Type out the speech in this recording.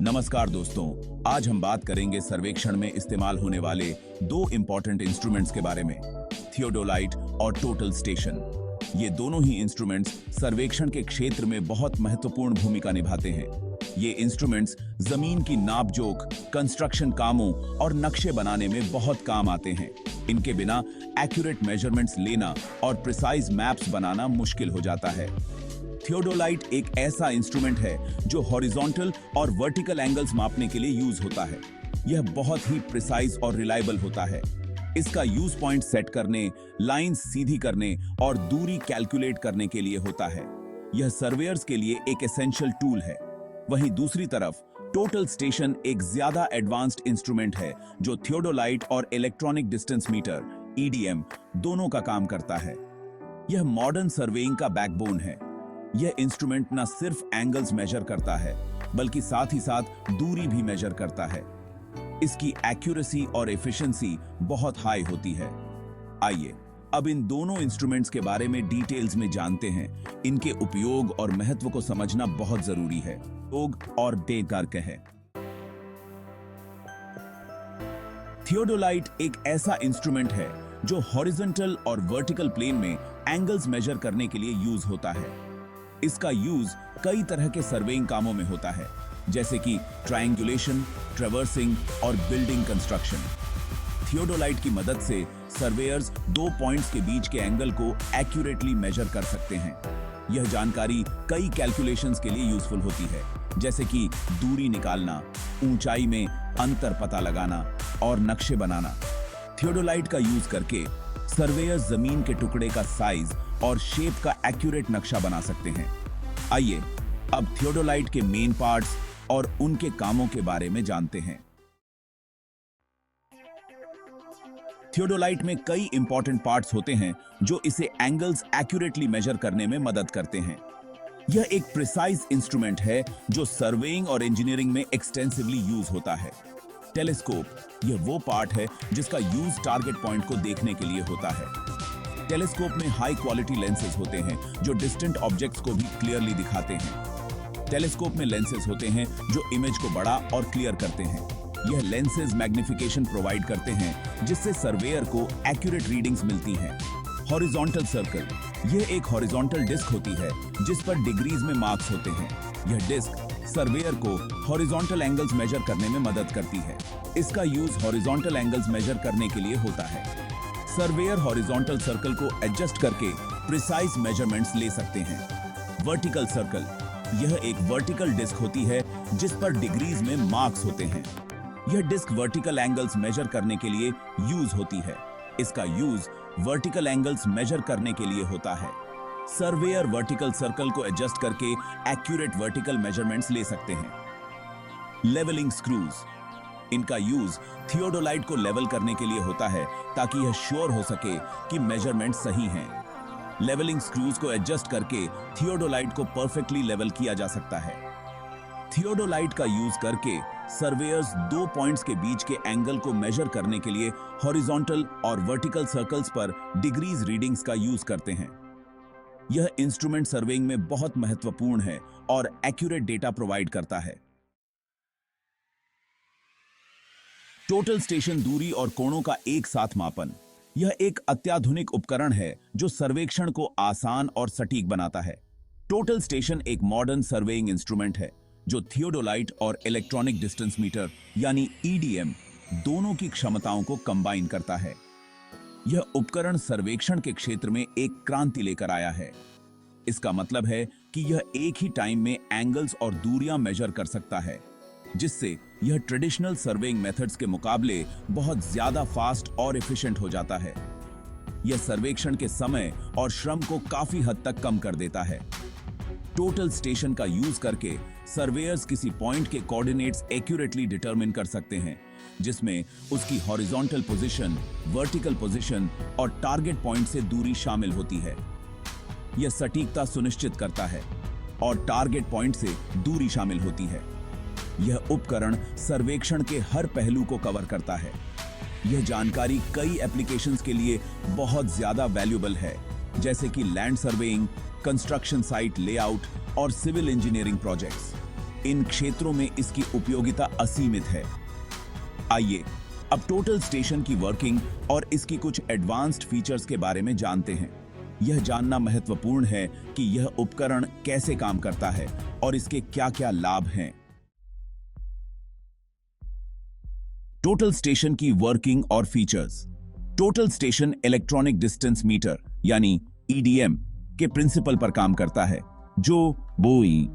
नमस्कार दोस्तों, आज हम बात करेंगे सर्वेक्षण में इस्तेमाल होने वाले दो इंपॉर्टेंट इंस्ट्रूमेंट्स के बारे में, थियोडोलाइट और टोटल स्टेशन। ये दोनों ही इंस्ट्रूमेंट्स सर्वेक्षण के क्षेत्र में बहुत महत्वपूर्ण भूमिका निभाते हैं। ये इंस्ट्रूमेंट्स जमीन की नापजोख, कंस्ट्रक्शन कामों और नक्शे बनाने में बहुत काम आते हैं। इनके बिना एक्यूरेट मेजरमेंट्स लेना और प्रिसाइज मैप्स बनाना मुश्किल हो जाता है। थियोडोलाइट एक ऐसा इंस्ट्रूमेंट है जो हॉरिजॉन्टल और वर्टिकल एंगल्स मापने के लिए यूज होता है। यह बहुत ही प्रिसाइज और रिलायबल होता है। इसका यूज पॉइंट सेट करने, लाइंस सीधी करने और दूरी कैलकुलेट करने के लिए होता है। यह सर्वेयर्स के लिए एक एसेंशियल टूल है। वहीं दूसरी तरफ टोटल स्टेशन एक ज्यादा एडवांस्ड इंस्ट्रूमेंट है जो थियोडोलाइट और इलेक्ट्रॉनिक डिस्टेंस मीटर (ईडीएम) दोनों का काम करता है। यह मॉडर्न सर्वेइंग का बैकबोन है। यह इंस्ट्रूमेंट न सिर्फ एंगल्स मेजर करता है बल्कि साथ ही साथ दूरी भी मेजर करता है। इसकी एक्यूरेसी और एफिशिएंसी बहुत हाई होती है। आइए अब इन दोनों इंस्ट्रूमेंट्स के बारे में डिटेल्स में जानते हैं। इनके उपयोग और महत्व को समझना बहुत जरूरी है। उपयोग और डेटार्क है। थियोडोलाइट एक ऐसा इंस्ट्रूमेंट है जो हॉरिजॉन्टल और वर्टिकल प्लेन में एंगल्स मेजर करने के लिए यूज होता है। इसका यूज कई तरह के सर्वेइंग कामों में होता है, जैसे कि ट्रायंगुलेशन, ट्रैवर्सिंग और बिल्डिंग कंस्ट्रक्शन। थियोडोलाइट की मदद से सर्वेयर्स दो पॉइंट्स के बीच के एंगल को एक्यूरेटली मेजर कर सकते हैं। यह जानकारी कई कैलकुलेशंस के लिए यूजफुल होती है, जैसे कि दूरी निकालना, ऊंचाई में अंतर पता लगाना और नक्शे बनाना। थियोडोलाइट का यूज करके सर्वेयर्स जमीन के टुकड़े का साइज और शेप का एक्यूरेट नक्शा बना सकते हैं। आइए अब थियोडोलाइट के मेन पार्ट्स और उनके कामों के बारे में जानते हैं। थियोडोलाइट में कई इंपॉर्टेंट पार्ट्स होते हैं जो इसे एंगल्स एक्यूरेटली मेजर करने में मदद करते हैं। यह एक प्रिसाइज इंस्ट्रूमेंट है जो सर्वेइंग और इंजीनियरिंग में एक्सटेंसिवली यूज होता है। टेलीस्कोप, यह वो पार्ट है जिसका यूज टारगेट पॉइंट को देखने के लिए होता है। टेलीस्कोप में हाई क्वालिटी लेंसेज होते हैं जो डिस्टेंट ऑब्जेक्ट्स को भी क्लियरली दिखाते हैं। टेलीस्कोप में लेंसेज होते हैं जो इमेज को बड़ा और क्लियर करते हैं। यह लेंसेज मैग्निफिकेशन प्रोवाइड करते हैं जिससे सर्वेयर को एक्यूरेट रीडिंग्स मिलती हैं। हॉरिजॉन्टल सर्कल, यह एक हॉरिजॉन्टल डिस्क होती है जिस पर डिग्रीज में मार्क्स होते हैं। यह डिस्क सर्वेयर को हॉरिजॉन्टल एंगल्स मेजर करने में मदद करती है। इसका यूज हॉरिजॉन्टल एंगल्स मेजर करने के लिए होता है। सर्वेयर हॉरिजॉन्टल सर्कल को एडजस्ट करके प्रिसाइज मेजरमेंट्स ले सकते हैं। वर्टिकल सर्कल, यह एक वर्टिकल डिस्क होती है जिस पर डिग्रीज में मार्क्स होते हैं। यह डिस्क वर्टिकल एंगल्स मेजर करने के लिए यूज होती है। इसका यूज वर्टिकल एंगल्स मेजर करने के लिए होता है। सर्वेयर वर्टिकल सर्कल को एडजस्ट करके एक्यूरेट वर्टिकल मेजरमेंट्स ले सकते हैं। लेवलिंग स्क्रूज, इनका यूज थियोडोलाइट को लेवल करने के लिए होता है ताकि यह श्योर हो सके कि मेजरमेंट सही हैं। लेवलिंग स्क्रूज को एडजस्ट करके थियोडोलाइट को परफेक्टली लेवल किया जा सकता है। थियोडोलाइट का यूज करके सर्वेयर्स दो पॉइंट्स के बीच के एंगल को मेजर करने के लिए हॉरिजॉन्टल और वर्टिकल सर्कल्स पर डिग्रीज रीडिंग्स का यूज करते हैं। यह इंस्ट्रूमेंट सर्वेइंग में बहुत महत्वपूर्ण है और एक्यूरेट डेटा प्रोवाइड करता है। टोटल स्टेशन दूरी और कोणों का एक साथ मापन, यह एक अत्याधुनिक उपकरण है जो सर्वेक्षण को आसान और सटीक बनाता है। टोटल स्टेशन एक मॉडर्न सर्वेइंग इंस्ट्रूमेंट है जो थियोडोलाइट और इलेक्ट्रॉनिक डिस्टेंस मीटर यानी ईडीएम दोनों की क्षमताओं को कंबाइन करता है। यह उपकरण सर्वेक्षण के क्षेत्र में एक क्रांति लेकर आया है। इसका मतलब है कि यह एक ही टाइम में एंगल्स और दूरियां मेजर कर सकता है, जिससे यह ट्रेडिशनल सर्वेइंग मेथड्स के मुकाबले बहुत ज्यादा फास्ट और एफिशिएंट हो जाता है। यह सर्वेक्षण के समय और श्रम को काफी हद तक कम कर देता है। टोटल स्टेशन का यूज करके सर्वेयर्स किसी पॉइंट के कोऑर्डिनेट्स एक्यूरेटली डिटरमिन कर सकते हैं, जिसमें उसकी हॉरिजॉन्टल पोजीशन, वर्टिकल पोजीशन और टारगेट पॉइंट से दूरी शामिल होती है। यह सटीकता सुनिश्चित करता है और टारगेट पॉइंट से दूरी शामिल होती है। यह उपकरण सर्वेक्षण के हर पहलू को कवर करता है। यह जानकारी कई एप्लीकेशंस के लिए बहुत ज्यादा वैल्यूएबल है, जैसे कि land surveying, construction site layout और सिविल इंजीनियरिंग प्रोजेक्ट्स। इन क्षेत्रों में इसकी उपयोगिता असीमित है। आइए अब टोटल स्टेशन की वर्किंग और इसकी कुछ एडवांस्ड फीचर्स के बारे में जानते हैं। यह जानना महत्वपूर्ण है कि यह उपकरण कैसे काम करता है और इसके क्या-क्या लाभ हैं। टोटल स्टेशन की वर्किंग और features. Total station electronic distance meter यानी ईडीएम के प्रिंसिपल पर काम करता है, जो बोई